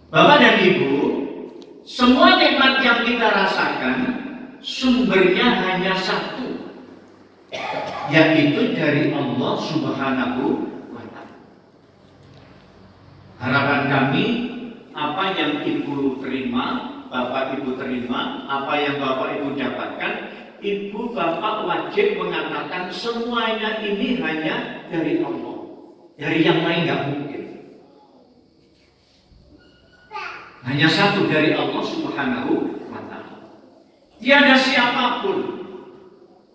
Bapak dan Ibu, semua nikmat yang kita rasakan sumbernya hanya satu, yaitu dari Allah Subhanahu wa Ta'ala. Harapan kami, apa yang Ibu terima, Bapak Ibu terima, apa yang Bapak Ibu dapatkan, Ibu Bapak wajib mengatakan semuanya ini hanya dari Allah. Dari yang lain nggak mungkin. Hanya satu dari Allah Subhanahu wa Ta'ala. Tiada siapapun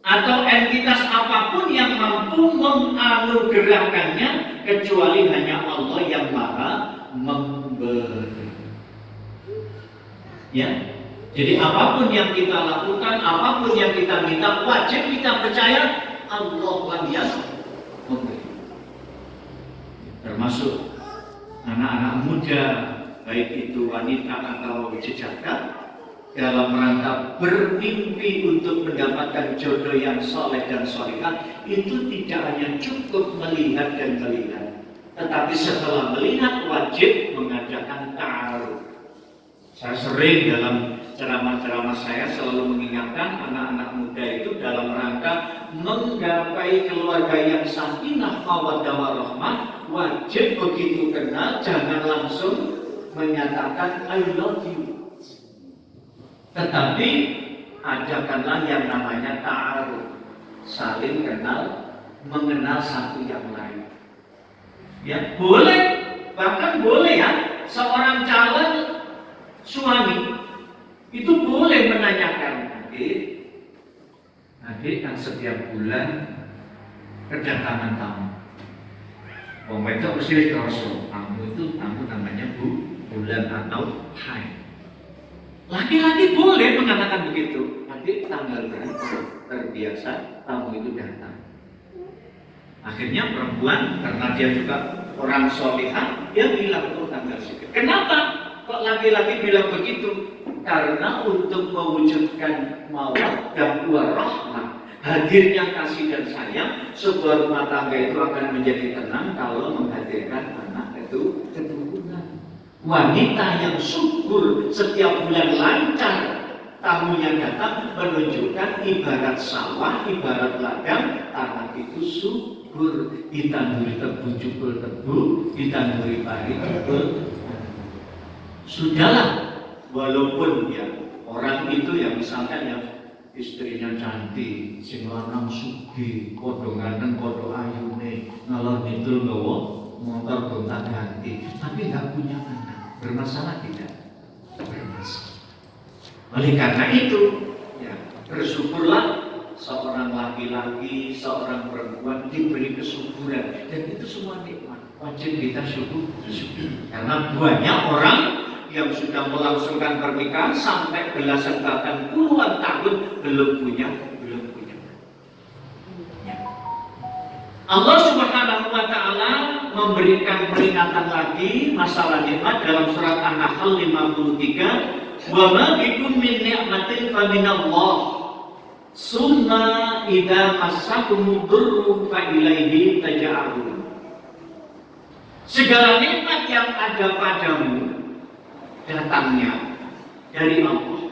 atau entitas apapun yang mampu menganugerahkannya kecuali hanya Allah yang Maha Memberi. Ya. Jadi apapun yang kita lakukan, apapun yang kita minta, wajib kita percaya Allah lah yang memberi. Termasuk anak-anak muda, baik itu wanita atau jejaka, dalam rangka bermimpi untuk mendapatkan jodoh yang soleh dan solehah, itu tidak hanya cukup melihat dan melihat, tetapi setelah melihat wajib mengadakan ta'aruf. Saya sering dalam ceramah-ceramah saya selalu mengingatkan anak-anak muda itu dalam rangka menggapai keluarga yang sakinah mawaddah warahmah, wajib begitu kenal jangan langsung menyatakan I love you, tetapi ajakanlah yang namanya ta'aruf, saling kenal, mengenal satu yang lain. Ya, boleh, bahkan boleh ya, seorang calon suami itu boleh menanyakan, adik kan setiap bulan kedatangan tamu. Wong wedok mesti terus tamu itu tamu namanya bulan atau haid. Laki-laki boleh mengatakan begitu. Adik tanggal berapa terbiasa tamu itu datang. Akhirnya perempuan karena dia juga orang solihah, dia bilang tanggal sekian. Kenapa kok laki-laki bilang begitu? Karena untuk mewujudkan mawaddah warahmah, hadirnya kasih dan sayang, sebuah rumah tangga itu akan menjadi tenang kalau menghadirkan anak itu keturunan. Wanita yang subur setiap bulan lancar tamunya datang menunjukkan ibarat sawah, ibarat ladang, tanah itu subur, ditanduri tebu jubul tebu, ditanduri pari jubul. Sudahlah. Walaupun ya orang itu yang misalkan yang istrinya cantik, sing lanang sugih, padha ganteng, padha ayune, ngalor ngidul nggawa motor gonta ganti, tapi nggak punya anak, bermasalah tidak? Bermasalah. Oleh karena itu, ya bersyukurlah seorang laki-laki, seorang perempuan diberi kesuburan, dan itu semua nikmat, wajib kita syukur. Karena banyak orang yang sudah melangsungkan pernikahan sampai belasan bahkan puluhan tahun belum punya. Ya. Allah Subhanahu wa Ta'ala memberikan peringatan lagi masalah nikmat dalam surat An-Nahl 53, wa ma bikum min ni'matin fa minallah summa idza massakumud durru fa ilaihi taj'arun. Segala nikmat yang ada padamu datangnya dari Allah.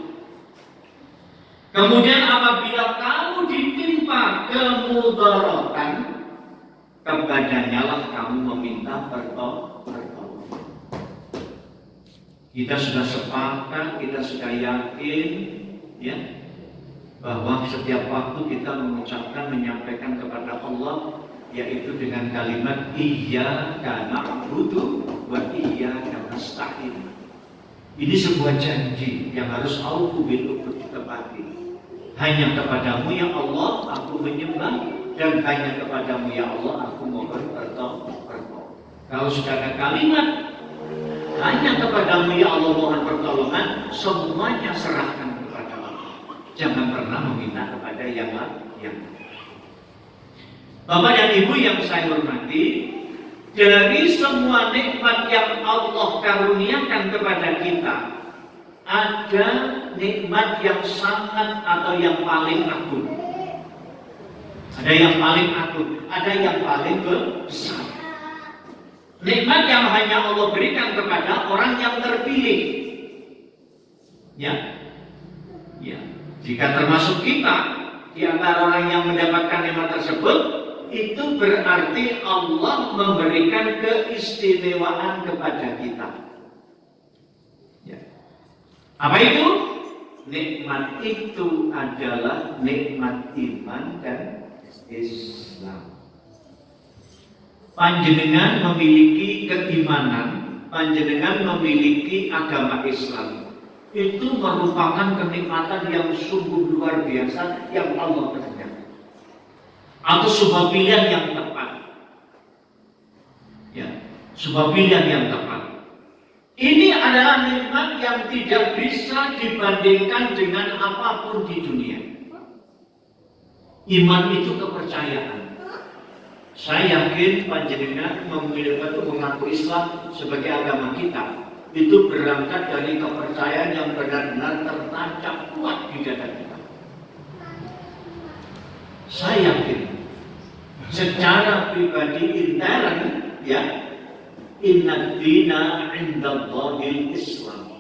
Kemudian apabila kamu ditimpa kemudaratan, kepadanya lah kamu meminta pertolongan. Kita sudah sepakat, kita sudah yakin, ya, bahwa setiap waktu kita mengucapkan, menyampaikan kepada Allah, yaitu dengan kalimat Iyyaka na'budu wa iyyaka nasta'in. Ini sebuah janji yang harus aufu bil uqud ditepati. Hanya kepadamu ya Allah aku menyembah, dan hanya kepadamu ya Allah aku mohon pertolongan. Kalau sudah ada kalimat hanya kepadamu ya Allah mohon pertolongan, semuanya serahkan kepada Allah. Jangan pernah meminta kepada yang lain. Bapak dan Ibu yang saya hormati, dari semua nikmat yang Allah karuniakan kepada kita, ada nikmat yang sangat atau yang paling agung. Ada yang paling agung, ada yang paling besar. Nikmat yang hanya Allah berikan kepada orang yang terpilih. Ya, ya. Jika termasuk kita di antara orang yang mendapatkan nikmat tersebut, itu berarti Allah memberikan keistimewaan kepada kita. Ya. Apa itu? Nikmat itu adalah nikmat iman dan Islam. Panjenengan memiliki keimanan, panjenengan memiliki agama Islam. Itu merupakan kenikmatan yang sungguh luar biasa yang Allah berikan. Atau sebuah pilihan yang tepat. Ya, sebuah pilihan yang tepat. Ini adalah nikmat yang tidak bisa dibandingkan dengan apapun di dunia. Iman itu kepercayaan. Saya yakin panjenengan mengaku Islam sebagai agama kita. Itu berangkat dari kepercayaan yang benar-benar tertancap kuat di dada kita. Saya yakin secara pribadi intern, ya, inna dina indallahil Islam.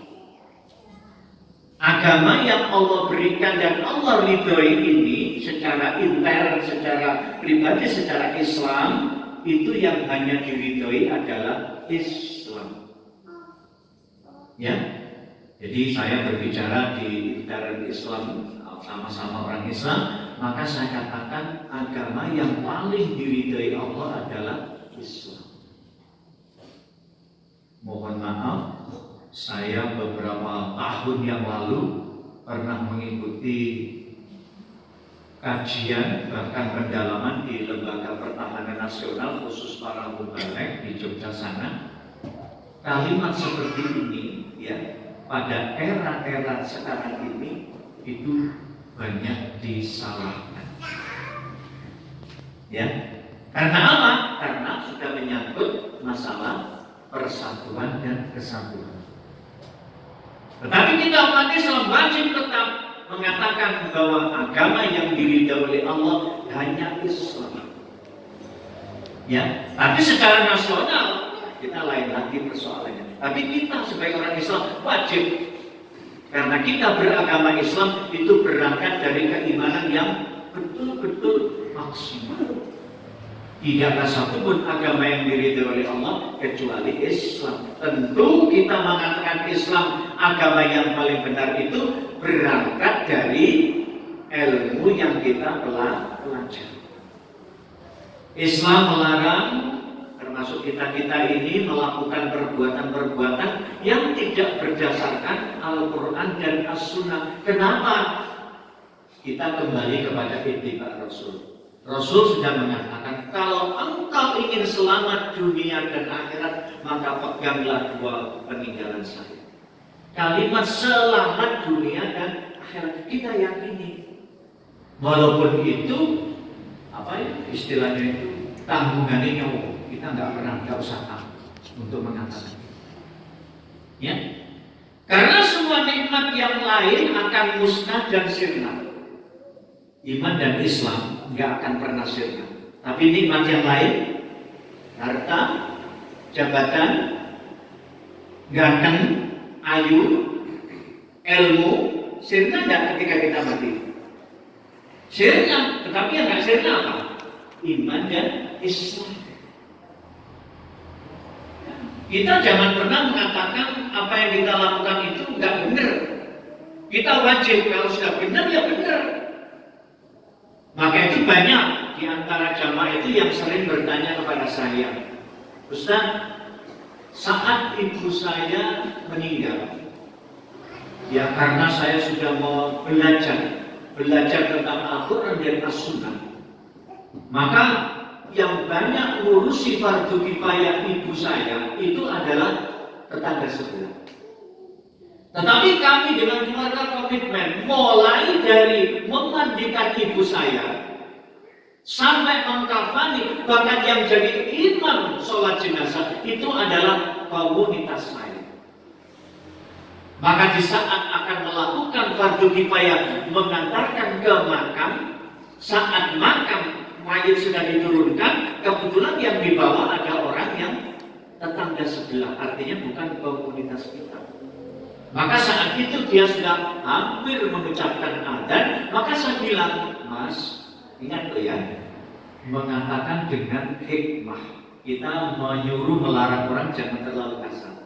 Agama yang Allah berikan dan Allah ridhoi ini secara intern, secara pribadi, secara Islam, itu yang hanya diridhoi adalah Islam. Ya, jadi saya berbicara di intern Islam, sama-sama orang Islam, maka saya katakan agama yang paling diridhoi Allah adalah Islam. Mohon maaf, saya beberapa tahun yang lalu pernah mengikuti kajian bahkan pendalaman di Lembaga Pertahanan Nasional khusus para mubalek di Jogja sana. Kalimat seperti ini, ya, pada era-era sekarang ini itu banyak disalahkan. Ya, karena apa? Karena sudah menyangkut masalah persatuan dan kesatuan. Tetapi kita umat Islam wajib tetap mengatakan bahwa agama yang diridhoi oleh Allah hanya Islam. Ya, tapi secara nasional kita lain lagi persoalannya. Tapi kita sebagai orang Islam wajib, karena kita beragama Islam itu berangkat dari keimanan yang betul-betul maksimal. Tidak ada satupun agama yang diridhoi oleh Allah kecuali Islam. Tentu kita mengatakan Islam agama yang paling benar itu berangkat dari ilmu yang kita pelajari. Islam melarang, termasuk kita-kita ini, melakukan perbuatan-perbuatan yang tidak berdasarkan Al-Quran dan As-Sunnah. Kenapa? Kita kembali kepada ittiba Rasul. Rasul sudah mengatakan, kalau engkau ingin selamat dunia dan akhirat, maka peganglah dua peninggalan saya. Kalimat selamat dunia dan akhirat kita yakini. Walaupun itu, apa ya, istilahnya itu tanggungannya nyawa. Kita nggak usah tahu untuk mengatakan. Ya, karena semua nikmat yang lain akan musnah dan sirna. Iman dan Islam nggak akan pernah sirna. Tapi nikmat yang lain, harta, jabatan, ganteng, ayu, ilmu, sirna nggak ketika kita mati? Sirna, tetapi yang nggak sirna apa? Iman dan Islam. Kita jangan pernah mengatakan apa yang kita lakukan itu nggak benar. Kita wajib, kalau sudah benar ya benar. Maka itu banyak di antara jamaah itu yang sering bertanya kepada saya, Ustaz, saat ibu saya meninggal, ya karena saya sudah mau belajar tentang Al-Quran dan As-Sunnah, maka yang banyak ngurusi fardu kifayah ibu saya itu adalah tetangga sebelah. Tetapi kami dengan keluarga komitmen mulai dari memandikan ibu saya sampai mengkafani, bahkan yang jadi imam sholat jenazah itu adalah komunitas saya. Maka di saat akan melakukan fardu kifayah mengantarkan ke makam, saat makam mayit sudah diturunkan, kebetulan yang dibawa ada orang yang tetangga sebelah, artinya bukan komunitas kita. Maka saat itu dia sudah hampir mengucapkan adzan, maka saya bilang, Mas, ingat loh ya, mengatakan dengan hikmah. Kita menyuruh melarang orang jangan terlalu kasar.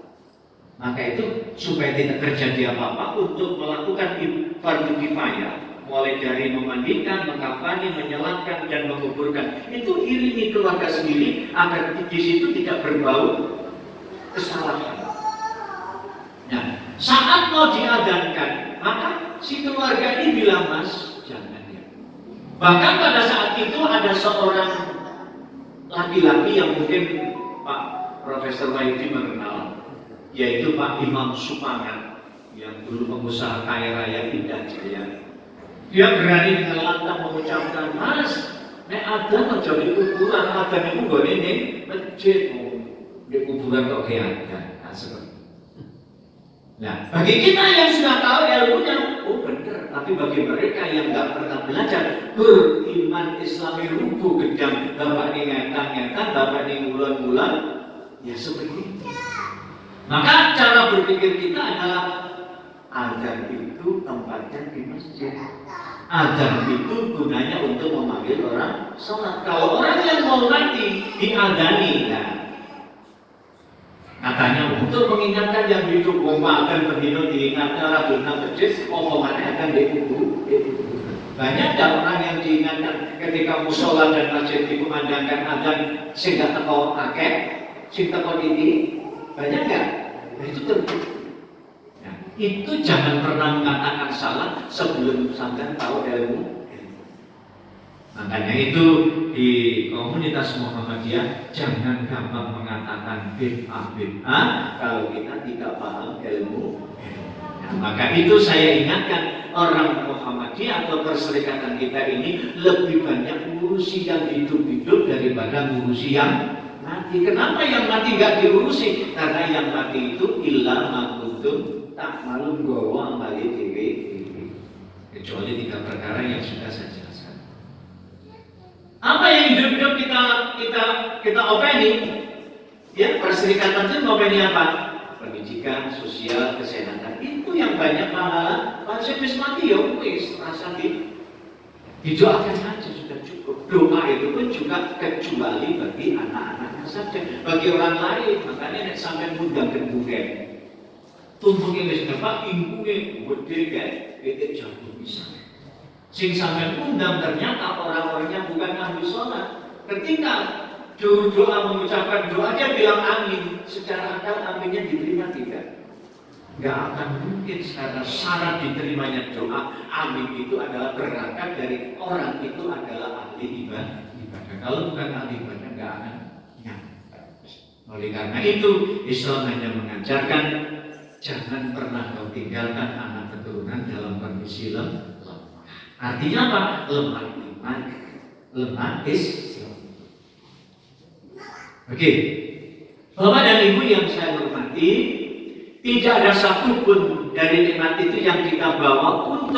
Maka itu supaya tidak terjadi apa-apa untuk melakukan fardu kifayah, mulai dari memandikan, mengkafani, menyelatkan dan menguburkan, itu iringi keluarga sendiri agar di situ tidak berbau kesalahan. Nah, saat mau diadzankan, maka si keluarga ini bilang, Mas, jangan ya. Bahkan pada saat itu ada seorang laki-laki yang mungkin Pak Profesor Wahyudi mengenal, yaitu Pak Imam Supangan, yang dulu pengusaha kaya raya Indah Jaya. Dia berani dengan lantang mengucapkan, Mas, nek adzan aja di kuburan, adzan itu gak ini masjid, di kuburan kok kayak adzan. Nah, bagi kita yang sudah tahu ilmunya, oh benar. Tapi bagi mereka yang nggak pernah belajar, beriman Islami rubuh gedang, bapak ini ngetang, bapak ini ngulan-ngulan, ya seperti itu. Maka cara berpikir kita adalah adzan itu tempatnya di masjid. Adzan itu gunanya untuk memanggil orang sholat. Kalau orang yang mau mati diadzani, nah, katanya untuk mengingatkan yang hidup, akan berdino diingatkan raduna masjid, omongannya akan dikubur. Banyak tak orang yang diingatkan ketika musola dan masjid dikumandangkan adzan sehingga teko akeh, sing teko ini banyak nggak? Nah, itu terbukti. Nah, itu jangan pernah mengatakan salah sebelum sampai tahu ilmu. Makanya itu di komunitas Muhammadiyah jangan gampang mengatakan bid'ah kalau kita tidak paham ilmu. Nah, maka itu saya ingatkan orang Muhammadiyah atau perserikatan kita ini lebih banyak ngurusi yang hidup-hidup daripada ngurusi yang mati. Kenapa yang mati nggak diurusi? Karena yang mati itu illa makutum tak malum gowo amali dewi. Kecuali 3 perkara yang sudah saya jelaskan. Apa yang hidup-hidup kita openi? Ya, perserikatan itu openi apa? Pendidikan, sosial, kesehatan. Itu yang banyak pahala. Pasien wis mati ya wis rasa didoakan saja sudah cukup. Doa itu pun juga kecuali bagi anak-anaknya saja, bagi orang lain. Makanya nek sampai ngundang kebuken. Tumpuke wis Pak ingkunge gede kae titik jago bisa. Sing sampai undang ternyata orang-orangnya bukan ahli sholat. Ketika doa mengucapkan doa dia bilang amin, secara akal aminnya diterima tidak? Gak akan mungkin karena syarat diterimanya doa amin itu adalah berangkat dari orang itu adalah ahli ibadah. Kalau bukan ahli ibadah gak akan nyampe. Oleh karena itu Islam hanya mengajarkan jangan pernah kau tinggalkan anak keturunan dalam kondisi lemah. Artinya apa? Lemah iman, lemah Islam. Oke, Bapak dan Ibu yang saya hormati, tidak ada satupun dari nikmat itu yang kita bawa untuk